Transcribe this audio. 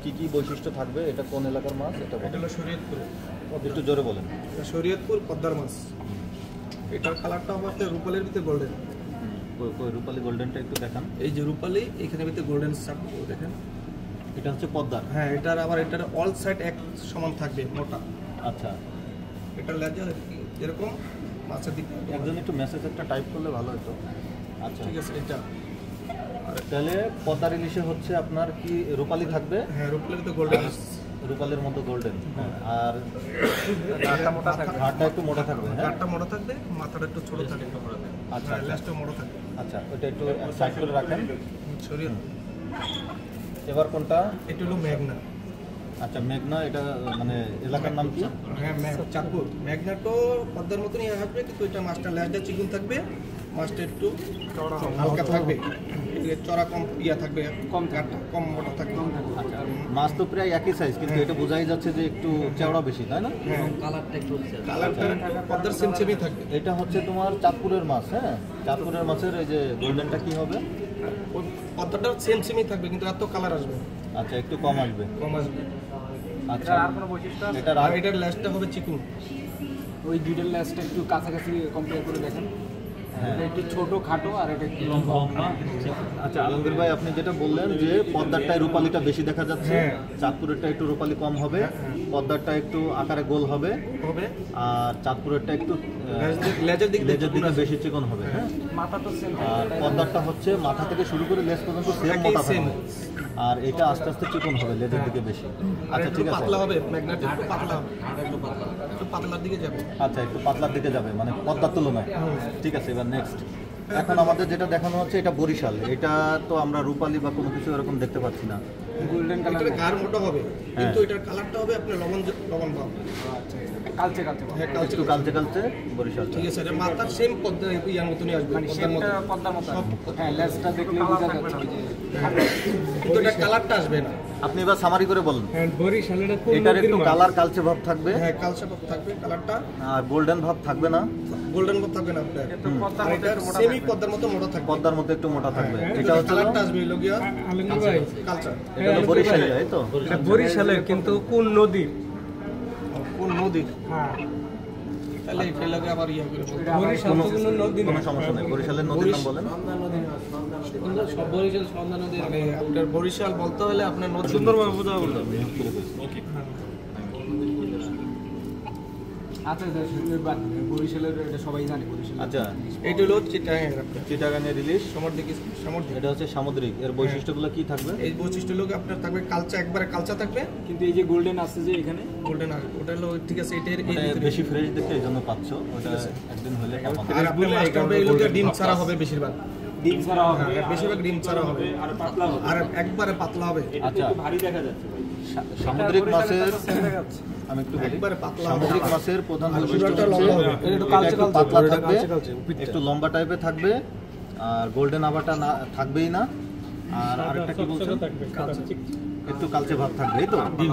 কি কি বৈশিষ্ট্য থাকবে? এটা কোন এলাকার মাছ? এটা হলো শরীয়তপুর। একটু জোরে বলেন। শরীয়তপুর পদ্মার মাছ। এটার কালারটা হবে আপনার রূপালির ভিতরে গোল্ডেন। রূপালি গোল্ডেনটা একটু দেখান। এই যে রূপালি, এখানে ভিতরে গোল্ডেন চাপ দেখেন। এটা হচ্ছে পদ্মার। হ্যাঁ, এটার অল সাইড এক সমান থাকবে, মোটা। আচ্ছা, এটার লেজা এরকম মাছের দিক। একজন একটু মেসেজ একটা টাইপ করলে ভালো হতো। আচ্ছা ঠিক আছে, এটা তাহলে পদ্মার ইলিশে হচ্ছে আপনার কি রূপালি থাকবে? হ্যাঁ, রূপালির ভিতরে গোল্ডেন। রূপালের মতো গোল্ডেন। আর ঘাটটা একটু মোটা থাকবে। হ্যাঁ, ঘাটটা মোটা থাকবে, মাথাটা একটু ছোট থাকবে। আচ্ছা, লেজটা মোটা থাকবে। আচ্ছা, ওটা একটু সাইড করে রাখেন। শরীয়ত। এবার কোনটা? এটা হলো মেঘনা। আচ্ছা, মেঘনা। এটা মানে এলাকার নাম কি? হ্যাঁ, চাঁদপুর। মেঘনাটো পদ্মার মতনই আসবে, কিন্তু এটা মাছটা লেজটা চিকন থাকবে, মাছটা একটু হালকা থাকবে, চড়া কম থাকবে, কম ঘাটটা কম মোটা থাকবে। আচ্ছা, মাছ তো প্রায় একই সাইজ, কিন্তু এটা বোঝাই যাচ্ছে যে একটু চওড়া বেশি, তাই না? কালারটা পদ্মার সেমই থাকবে। এটা হচ্ছে তোমার চাঁদপুরের মাছ। হ্যাঁ, চাঁদপুরের মাছের এই যে গোল্ডেনটা কি হবে? ওই পদ্মাটা সেমই থাকবে, কিন্তু এত কালার আসবে। আচ্ছা, একটু কম আসবে। আচ্ছা, আর কোনো বৈশিষ্ট্য? এটার লেজটা হবে চিকুন। ওই দুইটার লেজটা একটু কাছাকাছি কম্পেয়ার করে দেখেন। এটা একটু ছোট খাটো আর এটা একটু লম্বা। আচ্ছা, আলমগীর ভাই, আপনি যেটা বললেন যে পদ্মারটায় রূপালিটা বেশি দেখা যাচ্ছে, চাঁদপুরেরটা একটু রূপালি কম হবে, পদ্মারটা একটু আকারে গোল হবে, আর চাঁদপুরেরটা একটু লেজের দিকে বেশি চিকন হবে। হ্যাঁ, মাথা তো সেম। আর পদ্মারটা হচ্ছে মাথা থেকে শুরু করে লেজ পর্যন্ত সেম মোটা থাকবে, আর এটা আস্তে আস্তে চিকন হবে, লেজের দিকে বেশি। আচ্ছা, ঠিক আছে। পাতলা হবে, ম্যাগনেট একটু পাতলা হবে, একটু পাতলার দিকে যাবে। আচ্ছা, একটু পাতলার দিকে যাবে, মানে পদ্মার তুলনায়। ঠিক আছে, এবার নেক্সট। এখন আমাদের যেটা দেখানো হচ্ছে এটা বরিশাল। এটা তো আমরা রূপালি বা কোনো কিছু এরকম দেখতে পাচ্ছি না। Golden colour. এটা গাঢ় মোটা হবে, কিন্তু এটার কালারটা হবে আপনার লবণ ভাব। কালচে হ্যাঁ, একটু কালচে বরিশাল। ঠিক আছে, এটা মাথার সেম পদ্মা ইয়ার মতনই আসবে, পদ্মার মতো। হ্যাঁ, লেজটা দেখলে বোঝা যাচ্ছে কিন্তু এটা কালারটা আসবে না। আপনি এবার সামারি করে বলেন। হ্যাঁ, বরিশালের এটার একটু কালার কালচে ভাব থাকবে। হ্যাঁ, কালচে ভাব থাকবে কালারটা, আর গোল্ডেন ভাব থাকবে না। গোল্ডেন ভাব থাকবে না আপনার। এটা সেমি পদ্মার মতো মোটা থাকবে, পদ্মার মতো একটু মোটা থাকবে। এটা হচ্ছে কালারটা আসবে লগিয়া কালচার। এটা তো বরিশালে, তাই তো? বরিশালের, কিন্তু কোন নদী? কোন নদী? হ্যাঁ, তাহলে এটা লাগে আবার ইয়া করে বরিশাল তো কোনো নদী না। কোনো সমস্যা নেই, বরিশালের নদীর নাম বলেন। সব বরিশাল সন্ধ্যা নদী। মানে আপনার বরিশাল বলতে হলে আপনার নদী সুন্দরভাবে বোঝা বলতে হবে। আচ্ছা, বরিশালের এটা সবাই জানে। বরিশাল। আচ্ছা, এইটা হলো চিটাগাঙের ইলিশ সামুদ্রিক। এটা হচ্ছে সামুদ্রিক। এর বৈশিষ্ট্যগুলো কি থাকবে? এই বৈশিষ্ট্য লোক আপনার থাকবে কালচা, একবারে কালচা থাকবে, কিন্তু এই যে গোল্ডেন আছে যে এখানে গোল্ডেন আর ওটা হলো ঠিক আছে। এটার বেশি ফ্রেশ দেখে এই জন্য পাচ্ছ, ওটা একদিন হলে পাবো। আর আপনার মাছটা হবে এই লোকের ডিম ছাড়া হবে বেশিরভাগ। ডিম ছাড়া হবে, বেশিরভাগ ডিম ছাড়া হবে, আর পাতলা হবে, আর একবারে পাতলা হবে। আচ্ছা, ভারী দেখা যাচ্ছে। সামুদ্রিক মাছের আমি একটু বলি, একবারে পাতলা সামুদ্রিক মাছের প্রধান বৈশিষ্ট্য লম্বা হচ্ছে হবে। একটু পাতলা থাকবে, একটু লম্বা টাইপের থাকবে, আর গোল্ডেন আভাটা না থাকবেই না। আর আরেকটা কি বলছেন? একটু কালচে ভাব থাকবে, এই তো।